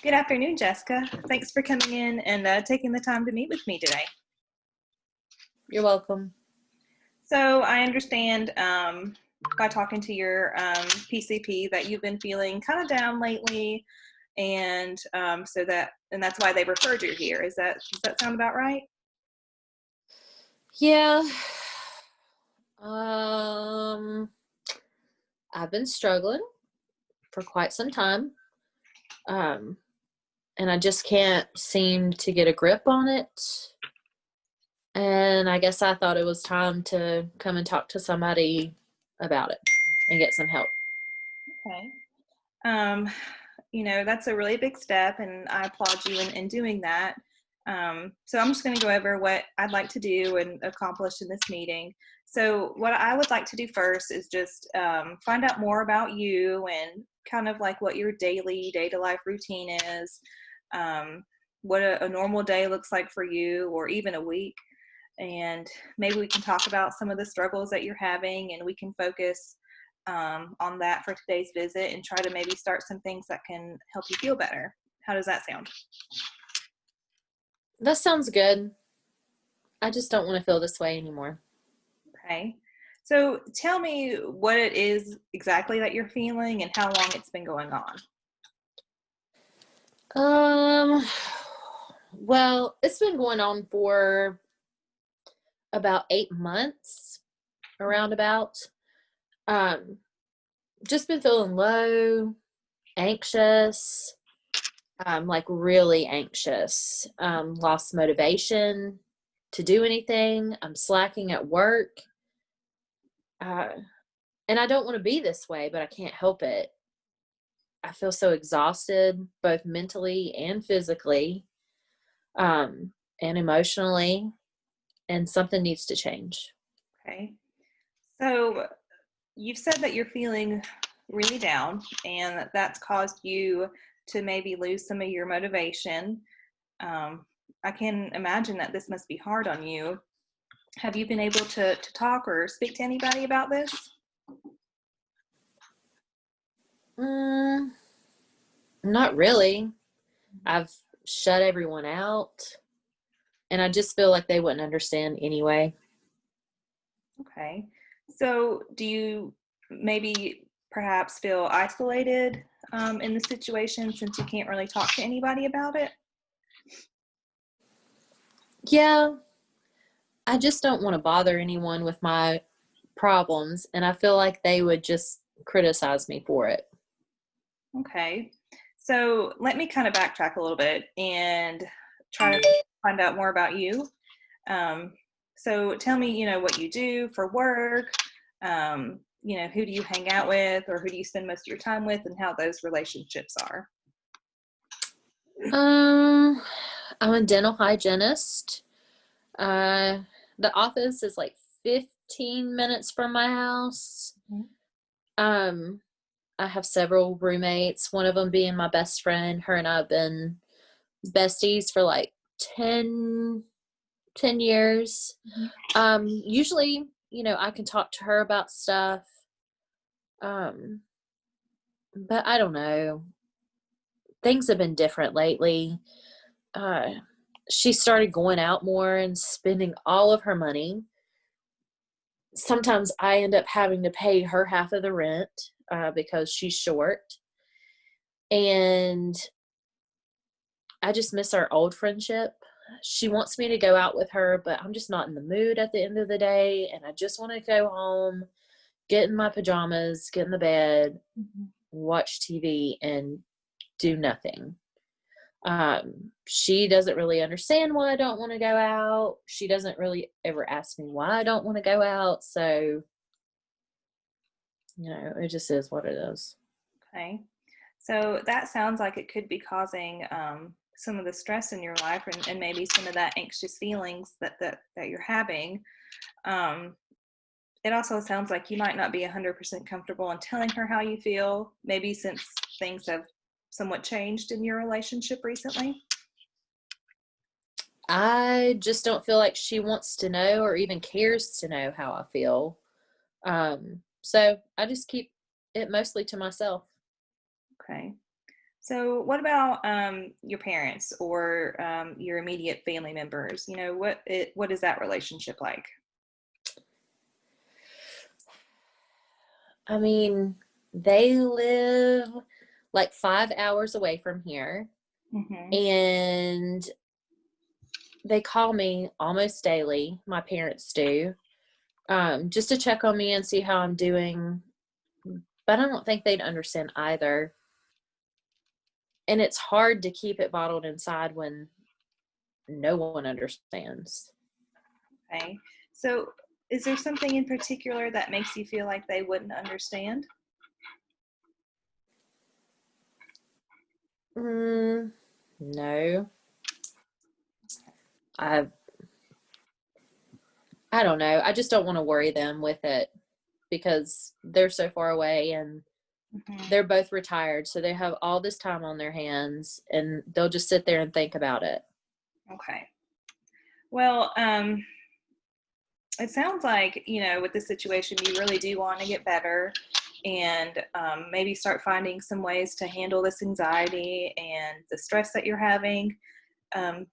Good afternoon, Jessica. Thanks for coming in and taking the time to meet with me today. You're welcome. So I understand by talking to your PCP that you've been feeling kind of down lately, and that's why they referred you here. Does that sound about right? Yeah. I've been struggling for quite some time. And I just can't seem to get a grip on it. And I guess I thought it was time to come and talk to somebody about it and get some help. Okay. That's a really big step, and I applaud you in doing that. So I'm just going to go over what I'd like to do and accomplish in this meeting. So what I would like to do first is just find out more about you and kind of like what your daily day-to-life routine is, what a normal day looks like for you, or even a week. And maybe we can talk about some of the struggles that you're having, and we can focus on that for today's visit and try to maybe start some things that can help you feel better. How does that sound? That sounds good. I just don't want to feel this way anymore. Okay. So tell me what it is exactly that you're feeling and how long it's been going on. Well, it's been going on for about 8 months, around about. Just been feeling low, anxious, like really anxious, lost motivation to do anything. I'm slacking at work. And I don't want to be this way, but I can't help it. I feel so exhausted, both mentally and physically, and emotionally, and something needs to change. Okay. So you've said that you're feeling really down and that's caused you to maybe lose some of your motivation. I can imagine that this must be hard on you. Have you been able to talk or speak to anybody about this? Not really. I've shut everyone out, and I just feel like they wouldn't understand anyway. Okay. So do you maybe perhaps feel isolated in the situation since you can't really talk to anybody about it? Yeah, I just don't want to bother anyone with my problems, and I feel like they would just criticize me for it. Okay. So let me kind of backtrack a little bit and try to find out more about you. So tell me, what you do for work, who do you hang out with or who do you spend most of your time with and how those relationships are. I'm a dental hygienist. Uh, the office is like 15 minutes from my house. Um, I have several roommates, one of them being my best friend. Her and I have been besties for like 10 years. Usually, I can talk to her about stuff. But I don't know. Things have been different lately. She started going out more and spending all of her money. Sometimes I end up having to pay her half of the rent because she's short. And I just miss our old friendship. She wants me to go out with her, but I'm just not in the mood at the end of the day. And I just want to go home, get in my pajamas, get in the bed, watch TV, and do nothing. She doesn't really understand why I don't want to go out. She doesn't really ever ask me why I don't want to go out. So, it just is what it is. Okay. So that sounds like it could be causing some of the stress in your life and maybe some of that anxious feelings that you're having. It also sounds like you might not be 100% comfortable in telling her how you feel, maybe since things have somewhat changed in your relationship recently. I just don't feel like she wants to know or even cares to know how I feel. So I just keep it mostly to myself. Okay. So, what about your parents or your immediate family members? You know, what is that relationship like? I mean, they live like 5 hours away from here, Mm-hmm. and they call me almost daily. My parents do, just to check on me and see how I'm doing. But I don't think they'd understand either. And it's hard to keep it bottled inside when no one understands. Okay. So, is there something in particular that makes you feel like they wouldn't understand? No, I I don't know. I just don't want to worry them with it because they're so far away, and Mm-hmm. they're both retired, so they have all this time on their hands, and they'll just sit there and think about it. Okay. Well, it sounds like, with this situation, you really do want to get better and maybe start finding some ways to handle this anxiety and the stress that you're having. Um,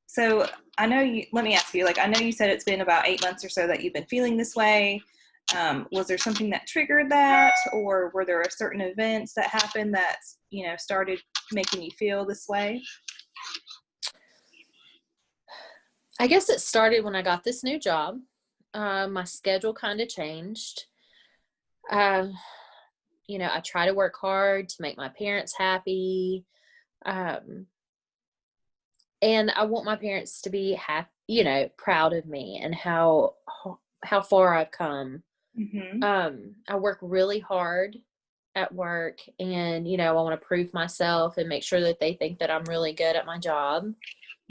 so let me ask you, like, I know you said it's been about 8 months or so that you've been feeling this way. Was there something that triggered that, or were there certain events that happened that, started making you feel this way? I guess it started when I got this new job. My schedule kind of changed. Uh, I try to work hard to make my parents happy. Um, and I want my parents to be happy, proud of me and how far I've come. Mm-hmm. I work really hard at work, and I want to prove myself and make sure that they think that I'm really good at my job.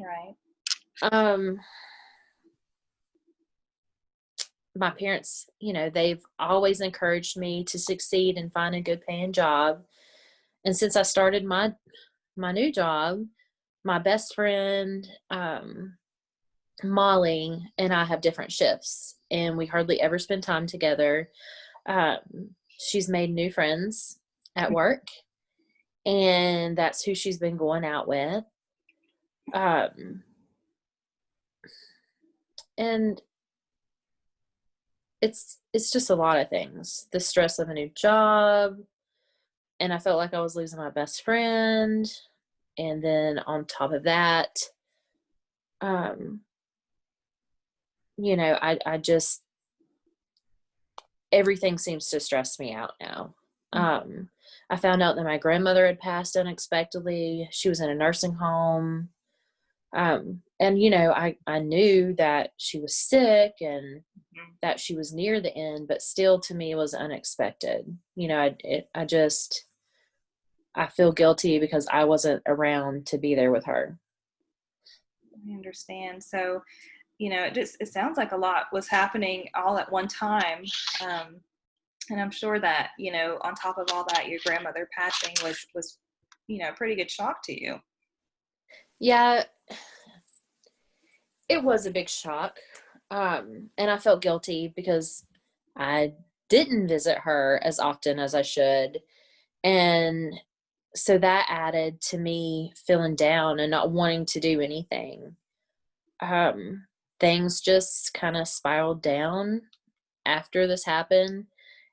Right. Um, my parents, they've always encouraged me to succeed and find a good paying job. And since I started my new job, my best friend, Molly, and I have different shifts, and we hardly ever spend time together. She's made new friends at work, and that's who she's been going out with. Um, and it's just a lot of things. The stress of a new job, and I felt like I was losing my best friend. And then on top of that, um, I just, everything seems to stress me out now. I found out that my grandmother had passed unexpectedly. She was in a nursing home. And I knew that she was sick and that she was near the end, but still to me it was unexpected. I feel guilty because I wasn't around to be there with her. I understand. So, it sounds like a lot was happening all at one time. Um, and I'm sure that, on top of all that, your grandmother passing was, a pretty good shock to you. Yeah, it was a big shock. And I felt guilty because I didn't visit her as often as I should. And so that added to me feeling down and not wanting to do anything. Things just kind of spiraled down after this happened.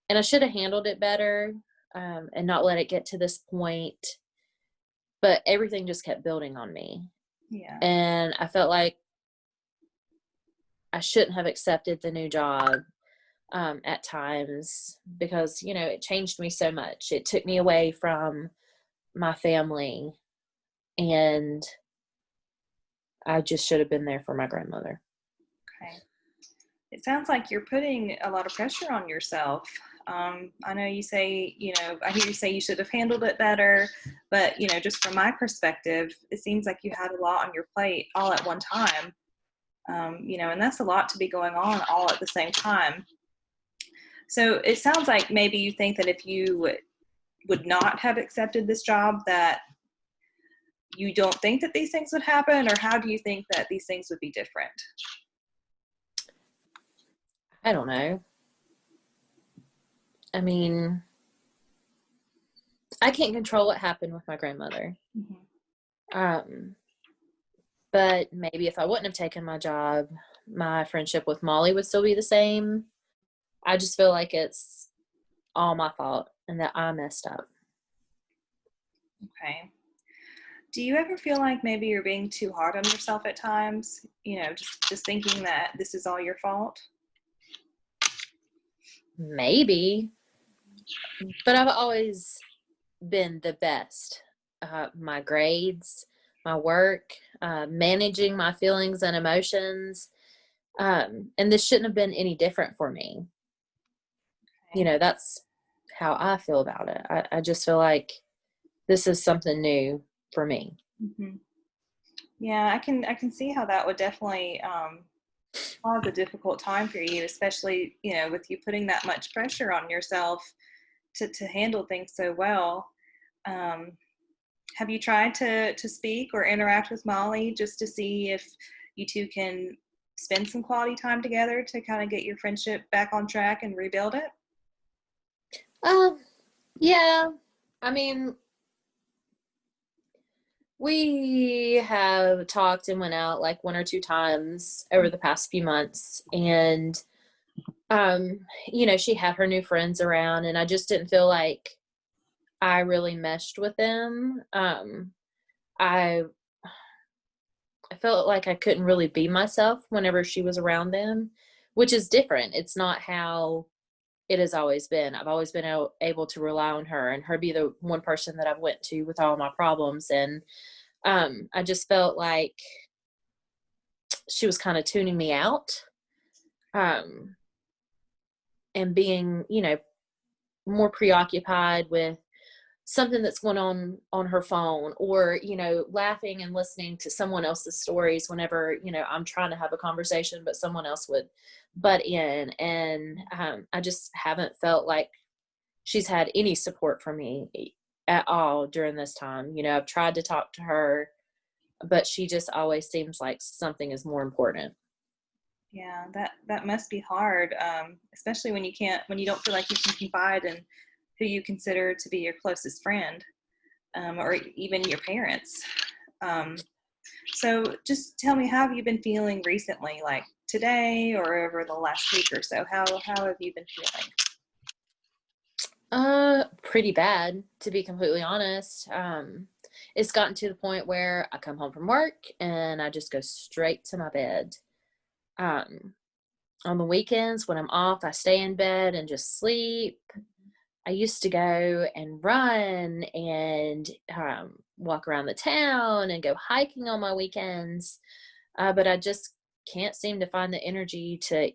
And I should have handled it better, and not let it get to this point. But everything just kept building on me. Yeah. And I felt like I shouldn't have accepted the new job at times because, it changed me so much. It took me away from my family, and I just should have been there for my grandmother. Okay. It sounds like you're putting a lot of pressure on yourself. I know you say, I hear you say you should have handled it better, but, just from my perspective, it seems like you had a lot on your plate all at one time. And that's a lot to be going on all at the same time. So it sounds like maybe you think that if you would not have accepted this job, that you don't think that these things would happen, or how do you think that these things would be different? I don't know. I mean, I can't control what happened with my grandmother. Mm-hmm. But maybe if I wouldn't have taken my job, my friendship with Molly would still be the same. I just feel like it's all my fault and that I messed up. Okay. Do you ever feel like maybe you're being too hard on yourself at times? Just thinking that this is all your fault? Maybe, but I've always been the best. My grades, my work, managing my feelings and emotions. And this shouldn't have been any different for me. Okay. That's how I feel about it. I just feel like this is something new for me. Mm-hmm. Yeah, I can see how that would definitely cause a difficult time for you, especially with you putting that much pressure on yourself to handle things so well. Um, have you tried to speak or interact with Molly just to see if you two can spend some quality time together to kind of get your friendship back on track and rebuild it? Um, yeah, I mean, we have talked and went out like one or two times over the past few months, and she had her new friends around, and I just didn't feel like I really meshed with them. I I felt like I couldn't really be myself whenever she was around them, which is different. It's not how it has always been. I've always been able to rely on her and her be the one person that I've went to with all my problems. And I just felt like she was kind of tuning me out, um, and being, more preoccupied with something that's going on her phone, or laughing and listening to someone else's stories whenever I'm trying to have a conversation but someone else would butt in. And I just haven't felt like she's had any support from me at all during this time. I've tried to talk to her, but she just always seems like something is more important. Yeah, that must be hard, especially when you don't feel like you can confide in who you consider to be your closest friend, or even your parents. Um, so just tell me, how have you been feeling recently, like today or over the last week or so? How have you been feeling? Pretty bad, to be completely honest. It's gotten to the point where I come home from work and I just go straight to my bed. Um, on the weekends when I'm off, I stay in bed and just sleep. I used to go and run and walk around the town and go hiking on my weekends, but I just can't seem to find the energy to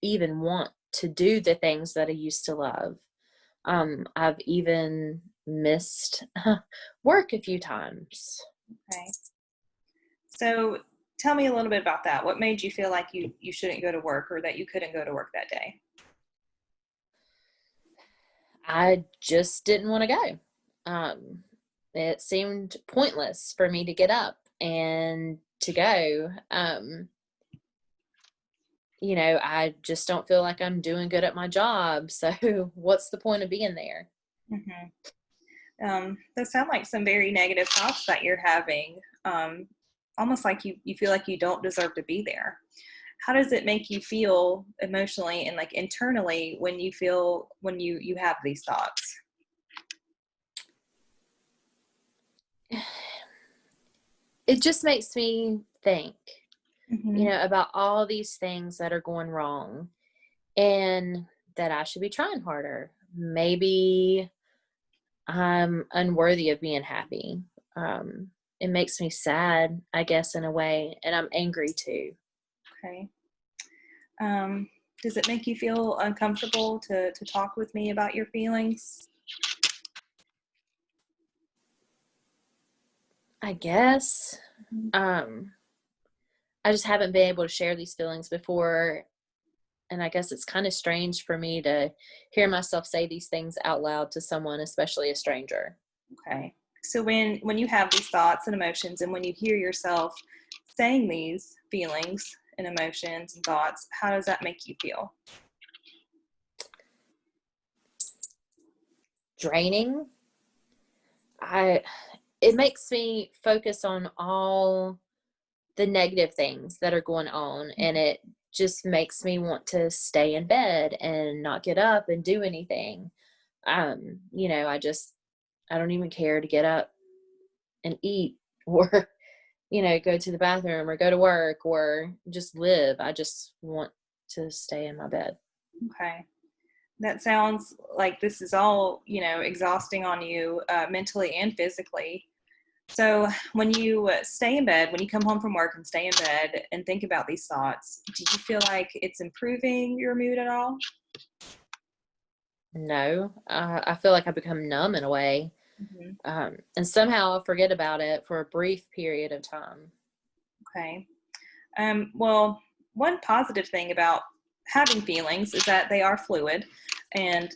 even want to do the things that I used to love. I've even missed work a few times. Okay. So tell me a little bit about that. What made you feel like you shouldn't go to work, or that you couldn't go to work that day? I just didn't want to go. It seemed pointless for me to get up and to go. I just don't feel like I'm doing good at my job. So what's the point of being there? Mm-hmm. Those sound like some very negative thoughts that you're having. Almost like you feel like you don't deserve to be there. How does it make you feel emotionally and like internally when you have these thoughts? It just makes me think, Mm-hmm. about all these things that are going wrong and that I should be trying harder. Maybe I'm unworthy of being happy. It makes me sad, I guess, in a way, and I'm angry too. Okay. Um, does it make you feel uncomfortable to talk with me about your feelings? I guess. Mm-hmm. Um, I just haven't been able to share these feelings before, and I guess it's kind of strange for me to hear myself say these things out loud to someone, especially a stranger. Okay. So when you have these thoughts and emotions, and when you hear yourself saying these feelings and emotions and thoughts, how does that make you feel? Draining. it makes me focus on all the negative things that are going on, and it just makes me want to stay in bed and not get up and do anything. You know, I don't even care to get up and eat or, you know, go to the bathroom or go to work or just live. I just want to stay in my bed. Okay. That sounds like this is all, you know, exhausting on you mentally and physically. So when you stay in bed, when you come home from work and stay in bed and think about these thoughts, do you feel like it's improving your mood at all? No, I feel like I become numb in a way. Mm-hmm. And somehow I'll forget about it for a brief period of time. Okay. Well, one positive thing about having feelings is that they are fluid, and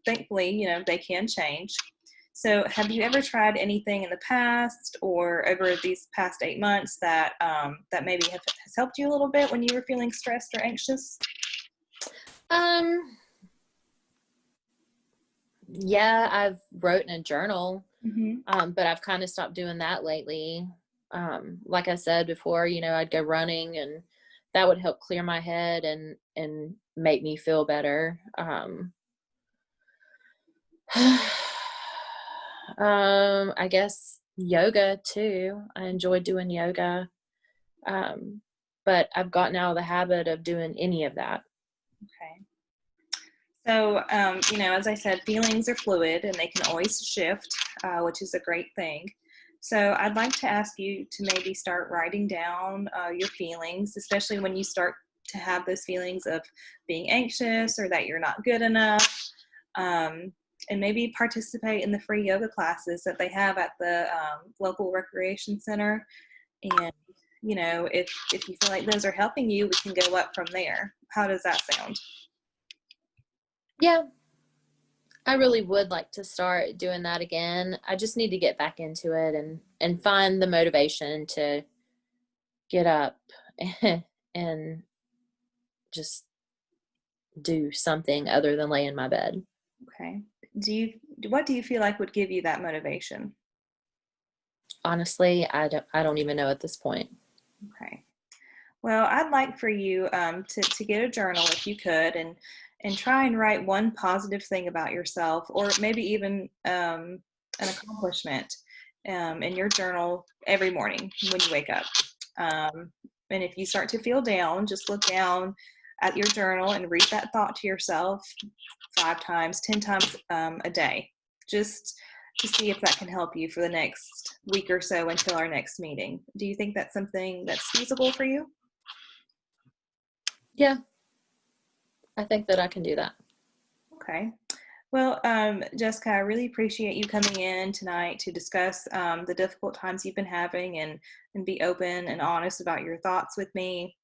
thankfully, you know, they can change. So, have you ever tried anything in the past or over these past 8 months that that maybe has helped you a little bit when you were feeling stressed or anxious? Um, yeah, I've wrote in a journal, Mm-hmm. but I've kind of stopped doing that lately. Like I said before, you know, I'd go running and that would help clear my head and make me feel better. I guess yoga too. I enjoy doing yoga. Um, but I've gotten out of the habit of doing any of that. Okay. So, you know, as I said, feelings are fluid and they can always shift, which is a great thing. So, I'd like to ask you to maybe start writing down your feelings, especially when you start to have those feelings of being anxious or that you're not good enough. Um, and maybe participate in the free yoga classes that they have at the local recreation center. And, you know, if you feel like those are helping you, we can go up from there. How does that sound? Yeah, I really would like to start doing that again. I just need to get back into it and find the motivation to get up and just do something other than lay in my bed. Okay. What do you feel like would give you that motivation? Honestly, I don't even know at this point. Okay. Well, I'd like for you to get a journal if you could, and try and write one positive thing about yourself, or maybe even an accomplishment in your journal every morning when you wake up. Um, and if you start to feel down, just look down at your journal and read that thought to yourself 5 times, 10 times a day, just to see if that can help you for the next week or so until our next meeting. Do you think that's something that's feasible for you? Yeah, I think that I can do that. Okay. Well, Jessica, I really appreciate you coming in tonight to discuss the difficult times you've been having and be open and honest about your thoughts with me.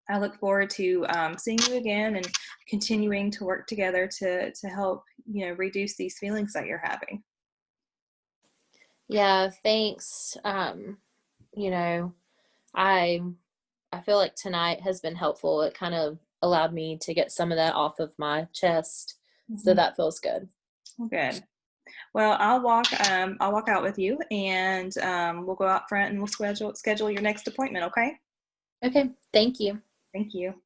I look forward to seeing you again and continuing to work together to help, you know, reduce these feelings that you're having. Yeah, thanks. You know, I I feel like tonight has been helpful. It kind of allowed me to get some of that off of my chest. So Mhm. that feels good. Good. Well, I'll walk out with you, and we'll go out front and we'll schedule your next appointment. Okay. Okay, thank you. Thank you.